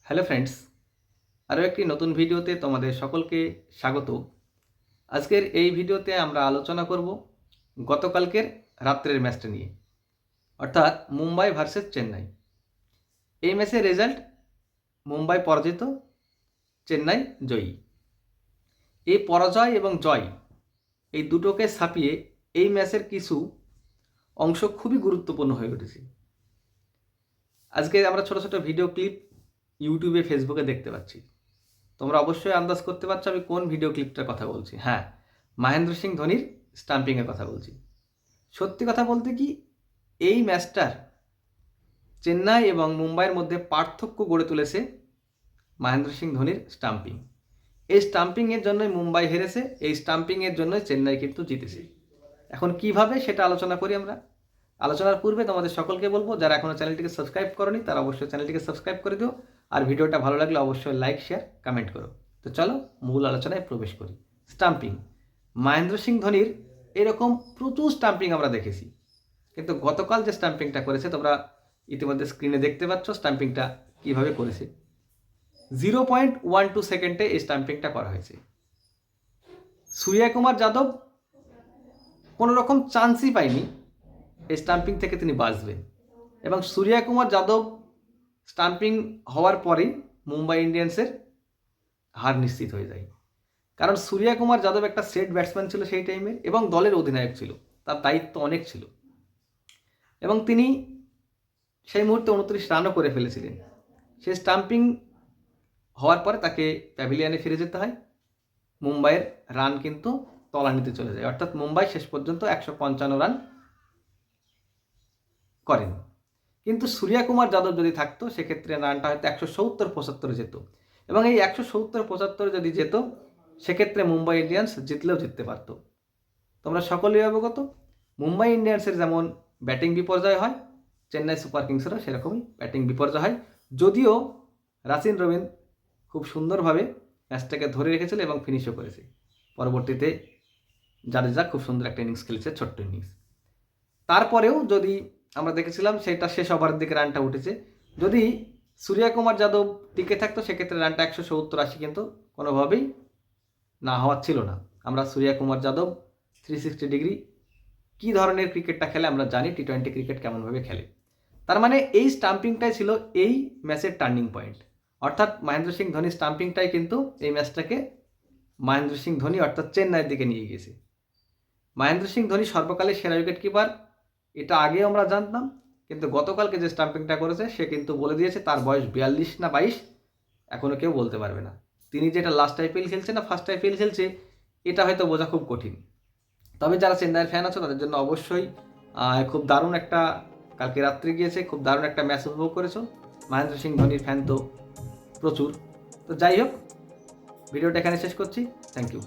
Hello friends, আরও একটি নতুন ভিডিওতে তোমাদের সকলকে স্বাগত। আজকের এই ভিডিওতে আমরা আলোচনা করব গতকালকের রাত্রের ম্যাচটা নিয়ে, অর্থাৎ মুম্বাই ভার্সেস চেন্নাই। এই ম্যাচের রেজাল্ট মুম্বাই পরাজিত, চেন্নাই জয়ী। এই পরাজয় এবং জয় এই দুটোকে ছাপিয়ে এই ম্যাচের কিছু অংশ খুবই গুরুত্বপূর্ণ হয়ে উঠেছে। আজকে আমরা ছোট ছোট ভিডিও ক্লিপ ইউটিউবে, ফেসবুকে দেখতে পাচ্ছি। তোমরা অবশ্যই আন্দাজ করতে পারছো আমি কোন ভিডিও ক্লিপটার কথা বলছি। হ্যাঁ, মহেন্দ্র সিং ধোনির স্টাম্পিংয়ের কথা বলছি। সত্যি কথা বলতে কি, এই ম্যাচটার চেন্নাই এবং মুম্বাইয়ের মধ্যে পার্থক্য গড়ে তুলেছে মহেন্দ্র সিং ধোনির স্টাম্পিং। এই স্টাম্পিংয়ের জন্যই মুম্বাই হেরেছে, এই স্টাম্পিংয়ের জন্যই চেন্নাই কিন্তু জিতেছে। এখন কিভাবে সেটা আলোচনা করি আমরা। আলোচনার পূর্বে তোমাদের সকলকে বলবো, যারা এখনও চ্যানেলটিকে সাবস্ক্রাইব করোনি তারা অবশ্যই চ্যানেলটিকে সাবস্ক্রাইব করে দিও, আর ভিডিওটা ভালো লাগলে অবশ্যই লাইক, শেয়ার, কমেন্ট করো। তো চলো মূল আলোচনায় প্রবেশ করি। স্টাম্পিং, মহেন্দ্র সিং ধোনির এরকম প্রচুর স্টাম্পিং আমরা দেখেছি, কিন্তু গতকাল যে স্টাম্পিংটা করেছে তোমরা ইতিমধ্যে স্ক্রিনে দেখতে পাচ্ছ স্টাম্পিংটা কীভাবে করেছে। 0.12 সেকেন্ডে এই স্টাম্পিংটা করা হয়েছে। সূর্যকুমার যাদব কোনো রকম চান্সই পায়নি এই স্টাম্পিং থেকে তিনি বাঁচবেন, এবং সূর্যকুমার যাদব স্টাম্পিং হওয়ার পরেই মুম্বাই ইন্ডিয়ান্সের হার নিশ্চিত হয়ে যায়। কারণ সূর্যকুমার যাদব একটা সেট ব্যাটসম্যান ছিল সেই টাইমে, এবং দলের অধিনায়ক ছিল, তার দায়িত্ব অনেক ছিল, এবং তিনি সেই মুহূর্তে 29 রানও করে ফেলেছিলেন। সেই স্টাম্পিং হওয়ার পরে তাকে প্যাভিলিয়নে ফিরে যেতে হয়। মুম্বাইয়ের রান কিন্তু তলানিতে চলে যায়, অর্থাৎ মুম্বাই শেষ পর্যন্ত 155 রান করেন। কিন্তু সূর্যকুমার যাদব যদি থাকতো সেক্ষেত্রে রানটা হয়তো 170-75 যেত, এবং এই 170-75 যদি যেত সেক্ষেত্রে মুম্বাই ইন্ডিয়ান্স জিতলেও জিততে পারত। তোমরা সকলেই অবগত, মুম্বাই ইন্ডিয়ান্সের যেমন ব্যাটিং বিপর্যয় হয়, চেন্নাই সুপার কিংসেরও সেরকমই ব্যাটিং বিপর্যয় হয়। যদিও রাচিন রবিন খুব সুন্দরভাবে ম্যাচটাকে ধরে রেখেছিল এবং ফিনিশও করেছে। পরবর্তীতে জাদেজা খুব সুন্দর একটা ইনিংস খেলেছে, ছোট্ট ইনিংস। তারপরেও যদি আমরা দেখেছিলাম সেটা শেষ ওভারের দিকে রানটা উঠেছে, যদি সূর্যকুমার যাদব টিকে থাকতো সেক্ষেত্রে রানটা 170-80 কিন্তু কোনোভাবেই না হওয়ার ছিল না। আমরা সূর্যকুমার যাদব 360 ডিগ্রি কী ধরনের ক্রিকেটটা খেলে আমরা জানি, টি-20 ক্রিকেট কেমনভাবে খেলে। তার মানে এই স্টাম্পিংটাই ছিল এই ম্যাচের টার্নিং পয়েন্ট, অর্থাৎ মহেন্দ্র সিং ধোনি স্টাম্পিংটাই কিন্তু এই ম্যাচটাকে মহেন্দ্র সিং ধোনি অর্থাৎ চেন্নাইয়ের দিকে নিয়ে গিয়েছে। মহেন্দ্র সিং ধোনি সর্বকালের সেরা উইকেট কিপার, এটা আগেও আমরা জানতাম, কিন্তু গতকালকে যে স্টাম্পিংটা করেছে সে কিন্তু বলে দিয়েছে তার বয়স 42 না 22 এখনও কেউ বলতে পারবে না। তিনি যেটা লাস্ট আইপিএল খেলছে না ফার্স্ট আইপিএল খেলছে এটা হয়তো বোঝা খুব কঠিন। তবে যারা চেন্নাইয়ের ফ্যান আছো তাদের জন্য অবশ্যই খুব দারুণ একটা, কালকে রাত্রে গিয়েছে, খুব দারুণ একটা ম্যাচ উপভোগ করেছো। মহেন্দ্র সিং ধোনির ফ্যান তো প্রচুর। তো যাই হোক, ভিডিওটা এখানে শেষ করছি। Thank you.